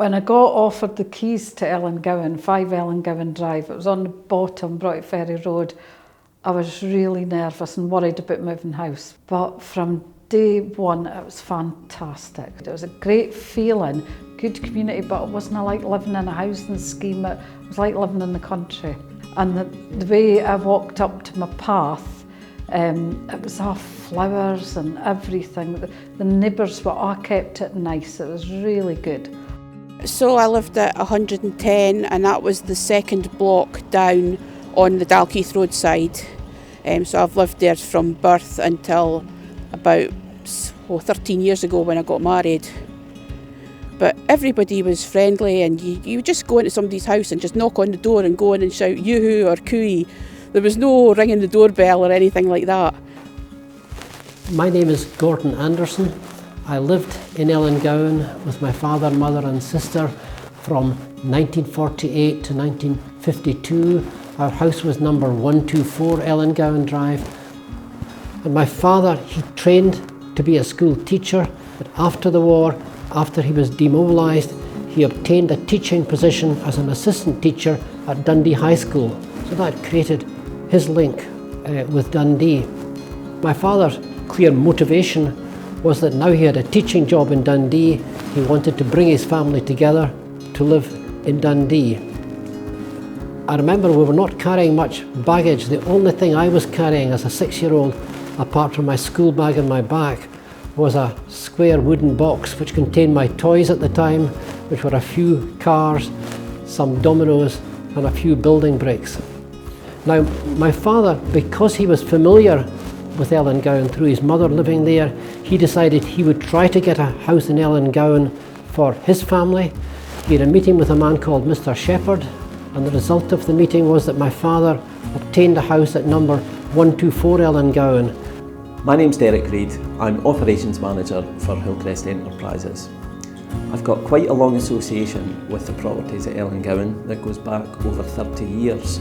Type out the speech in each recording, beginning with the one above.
When I got offered the keys to Ellengowan, 5 Ellengowan Drive, it was on the bottom, Bright Ferry Road, I was really nervous and worried about moving house. But from day one, it was fantastic. It was a great feeling, good community, but it wasn't like living in a housing scheme, it was like living in the country. And the way I walked up to my path, it was all flowers and everything. The neighbours were all kept it nice, it was really good. So I lived at 110 and that was the second block down on the Dalkeith Road side. So I've lived there from birth until about 13 years ago when I got married. But everybody was friendly and you would just go into somebody's house and just knock on the door and go in and shout yoo-hoo or cooey. There was no ringing the doorbell or anything like that. My name is Gordon Anderson. I lived in Ellengowan with my father, mother and sister from 1948 to 1952. Our house was number 124 Ellengowan Drive. And my father, he trained to be a school teacher, but after the war, after he was demobilised, he obtained a teaching position as an assistant teacher at Dundee High School. So that created his link with Dundee. My father's clear motivation was that now he had a teaching job in Dundee, he wanted to bring his family together to live in Dundee. I remember we were not carrying much baggage. The only thing I was carrying as a 6-year-old, apart from my school bag on my back, was a square wooden box which contained my toys at the time, which were a few cars, some dominoes and a few building bricks. Now my father, because he was familiar with Ellengowan through his mother living there, he decided he would try to get a house in Ellengowan for his family. He had a meeting with a man called Mr. Shepherd, and the result of the meeting was that my father obtained a house at number 124 Ellengowan. My name's Derek Reid. I'm Operations Manager for Hillcrest Enterprises. I've got quite a long association with the properties at Ellengowan that goes back over 30 years.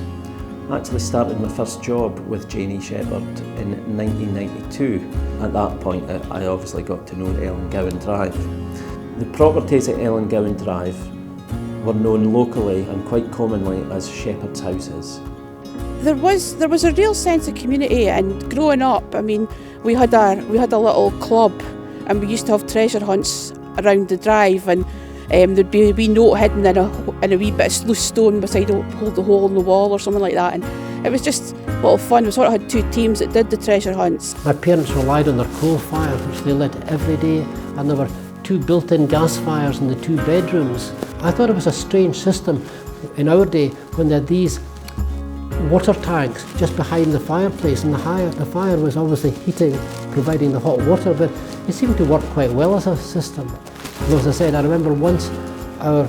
I actually started my first job with Janie Shepherd in 1992. At that point I obviously got to know Ellengowan Drive. The properties at Ellengowan Drive were known locally and quite commonly as Shepherd's houses. There was a real sense of community, and growing up, I mean, we had a little club and we used to have treasure hunts around the drive, and there'd be a wee note hidden in a wee bit of loose stone beside the hole in the wall or something like that, and it was just a lot of fun. We sort of had two teams that did the treasure hunts. My parents relied on their coal fire, which they lit every day, and there were 2 built-in gas fires in the 2 bedrooms. I thought it was a strange system in our day when they had these water tanks just behind the fireplace, and the fire was obviously heating, providing the hot water, but it seemed to work quite well as a system. And as I said, I remember once our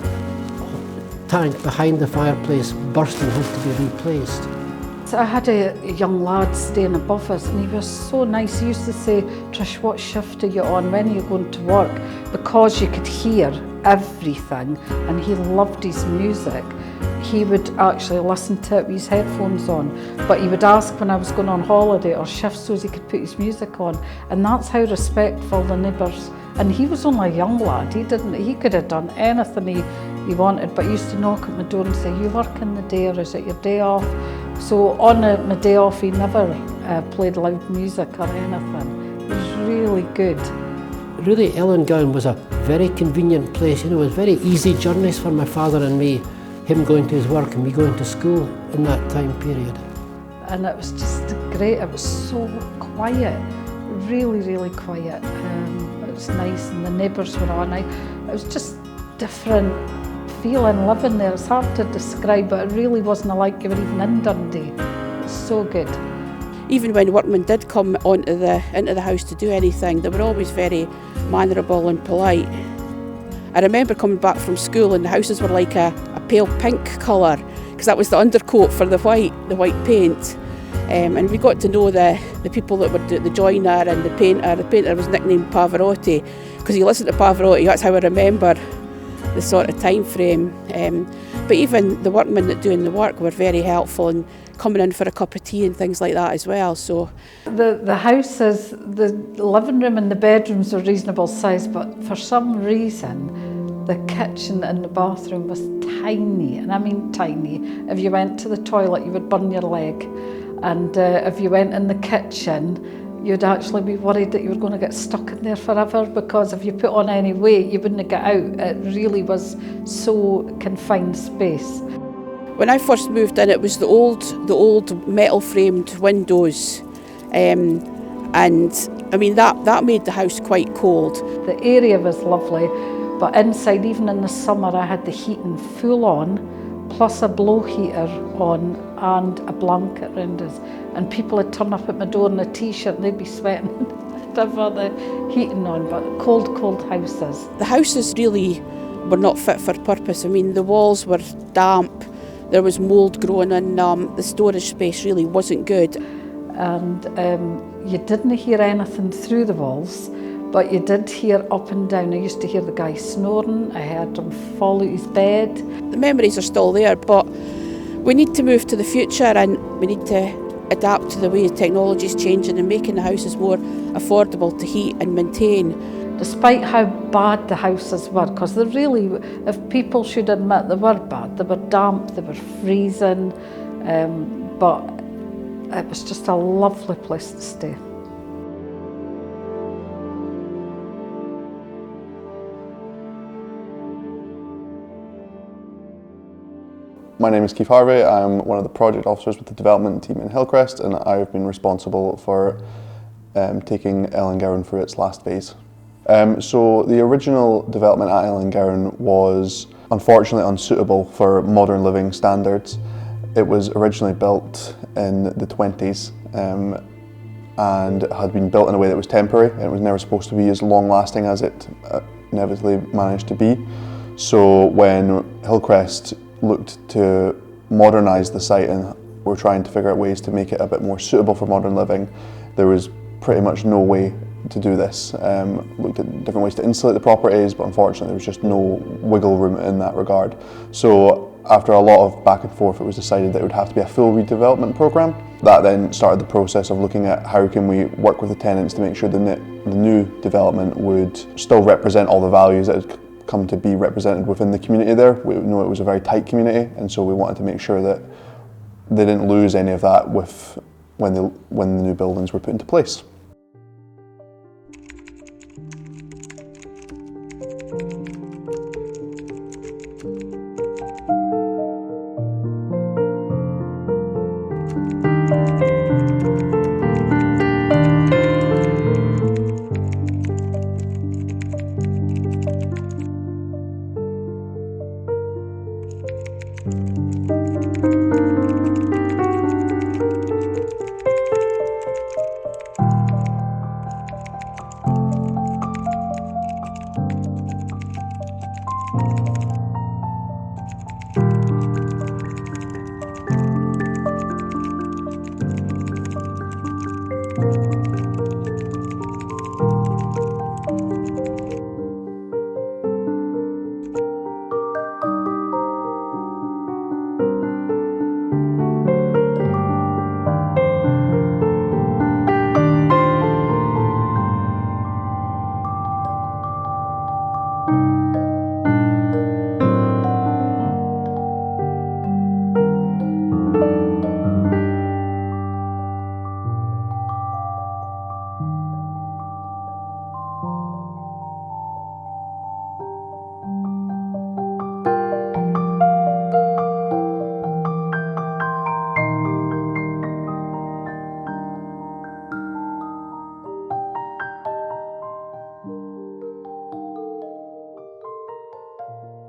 tank behind the fireplace burst and had to be replaced. So I had a young lad staying above us, and he was so nice. He used to say, "Trish, what shift are you on? When are you going to work?" Because you could hear everything, and he loved his music. He would actually listen to it with his headphones on, but he would ask when I was going on holiday or shifts so he could put his music on, and that's how respectful the neighbours. And he was only a young lad. He could have done anything he wanted, but he used to knock at my door and say, "You work in the day, or is it your day off?" So on my day off, he never played loud music or anything. It was really good. really Ellengowan was a very convenient place. You know, it was very easy journeys for my father and me, him going to his work and me going to school in that time period. And it was just great. It was so quiet, really, really quiet. It was nice, and the neighbours were all nice. It was just different feeling living there. It's hard to describe, but it really wasn't like you were even in Dundee. It was so good. Even when workmen did come into the house to do anything, they were always very mannerable and polite. I remember coming back from school and the houses were like a pale pink colour, because that was the undercoat for the white paint. And we got to know the people that were the joiner and the painter. The painter was nicknamed Pavarotti, because you listen to Pavarotti, that's how I remember the sort of time frame. But even the workmen that doing the work were very helpful and coming in for a cup of tea and things like that as well. So the houses, the living room and the bedrooms were reasonable size, but for some reason the kitchen and the bathroom was tiny, and I mean tiny. If you went to the toilet, you would burn your leg. And if you went in the kitchen, you'd actually be worried that you were going to get stuck in there forever, because if you put on any weight, you wouldn't get out. It really was so confined space. when I first moved in, it was the old metal framed windows, and I mean that made the house quite cold. The area was lovely, but inside, even in the summer, I had the heating full on, plus a blow heater on and a blanket around us. And people would turn up at my door in a t-shirt and they'd be sweating to have the heating on, but cold houses. The houses really were not fit for purpose. I mean, the walls were damp, there was mould growing in them, the storage space really wasn't good. And you didn't hear anything through the walls, but you did hear up and down. I used to hear the guy snoring, I heard him fall out his bed. The memories are still there, but we need to move to the future and we need to adapt to the way technology is changing and making the houses more affordable to heat and maintain. Despite how bad the houses were, because they really, if people should admit, they were bad. They were damp, they were freezing, but it was just a lovely place to stay. My name is Keith Harvey. I'm one of the project officers with the development team in Hillcrest, and I've been responsible for taking Ellengowan through its last phase. So the original development at Ellengowan was unfortunately unsuitable for modern living standards. It was originally built in the 20s and had been built in a way that was temporary, and it was never supposed to be as long lasting as it inevitably managed to be. So when Hillcrest looked to modernise the site and were trying to figure out ways to make it a bit more suitable for modern living, there was pretty much no way to do this. Looked at different ways to insulate the properties, but unfortunately there was just no wiggle room in that regard. So after a lot of back and forth, it was decided that it would have to be a full redevelopment programme. That then started the process of looking at how can we work with the tenants to make sure the new development would still represent all the values that had come to be represented within the community there. We know it was a very tight community, and so we wanted to make sure that they didn't lose any of that when the new buildings were put into place.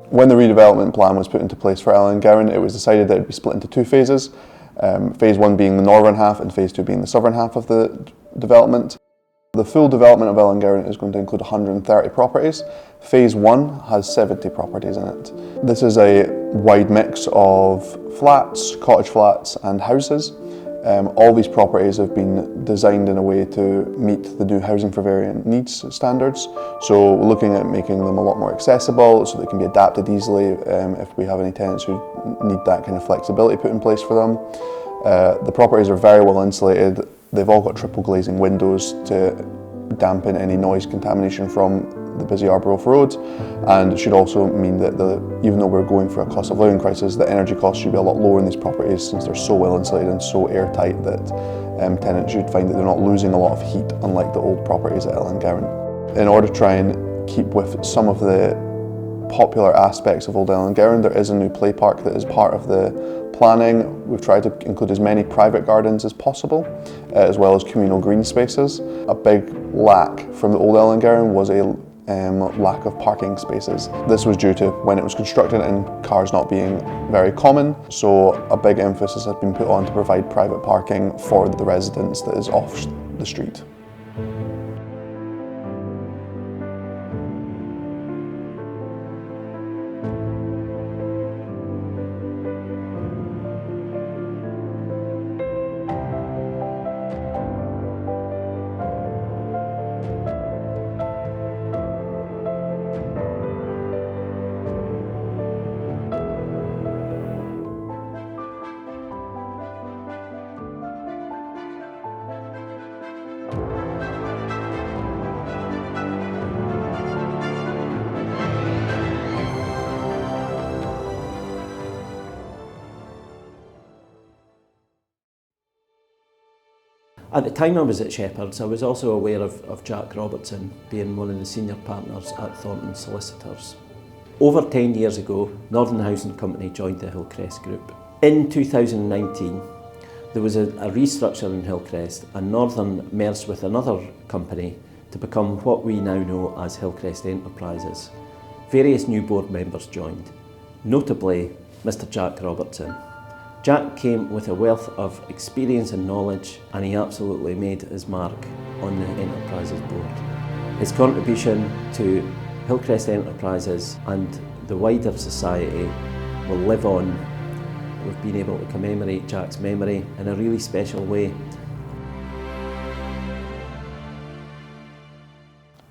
When the redevelopment plan was put into place for Ellengowan, it was decided that it would be split into two phases. Phase 1 being the northern half and Phase 2 being the southern half of the development. The full development of Ellengowan is going to include 130 properties. Phase 1 has 70 properties in it. This is a wide mix of flats, cottage flats and houses. All these properties have been designed in a way to meet the new Housing for Variant Needs standards. So we're looking at making them a lot more accessible so they can be adapted easily if we have any tenants who need that kind of flexibility put in place for them. The properties are very well insulated. They've all got triple glazing windows to dampen any noise contamination from the busy Arbroath Road, and it should also mean that even though we're going for a cost of living crisis, the energy costs should be a lot lower in these properties since they're so well insulated and so airtight that tenants should find that they're not losing a lot of heat, unlike the old properties at Ellengowan. In order to try and keep with some of the popular aspects of Old Ellengowan, there is a new play park that is part of the planning. We've tried to include as many private gardens as possible, as well as communal green spaces. A big lack from the Old Ellengowan was a lack of parking spaces. This was due to when it was constructed and cars not being very common, so a big emphasis has been put on to provide private parking for the residents that is off the street. At the time I was at Shepherd's, I was also aware of Jack Robertson being one of the senior partners at Thornton Solicitors. Over 10 years ago, Northern Housing Company joined the Hillcrest Group. In 2019, there was a restructure in Hillcrest, and Northern merged with another company to become what we now know as Hillcrest Enterprises. Various new board members joined, notably Mr. Jack Robertson. Jack came with a wealth of experience and knowledge, and he absolutely made his mark on the Enterprises board. His contribution to Hillcrest Enterprises and the wider society will live on. We've been able to commemorate Jack's memory in a really special way.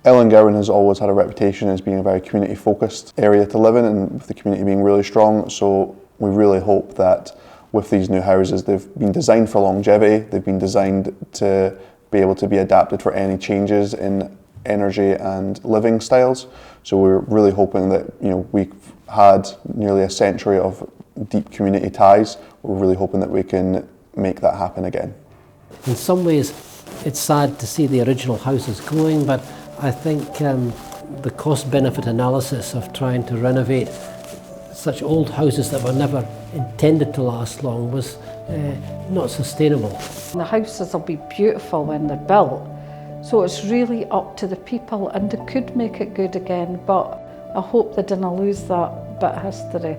Ellengowan has always had a reputation as being a very community-focused area to live in, and with the community being really strong, so we really hope that with these new houses, they've been designed for longevity, they've been designed to be able to be adapted for any changes in energy and living styles. So we're really hoping that, we've had nearly a century of deep community ties. We're really hoping that we can make that happen again. In some ways, it's sad to see the original houses going, but I think the cost-benefit analysis of trying to renovate such old houses that were never intended to last long was not sustainable. The houses will be beautiful when they're built, so it's really up to the people, and they could make it good again, but I hope they didn't lose that bit of history.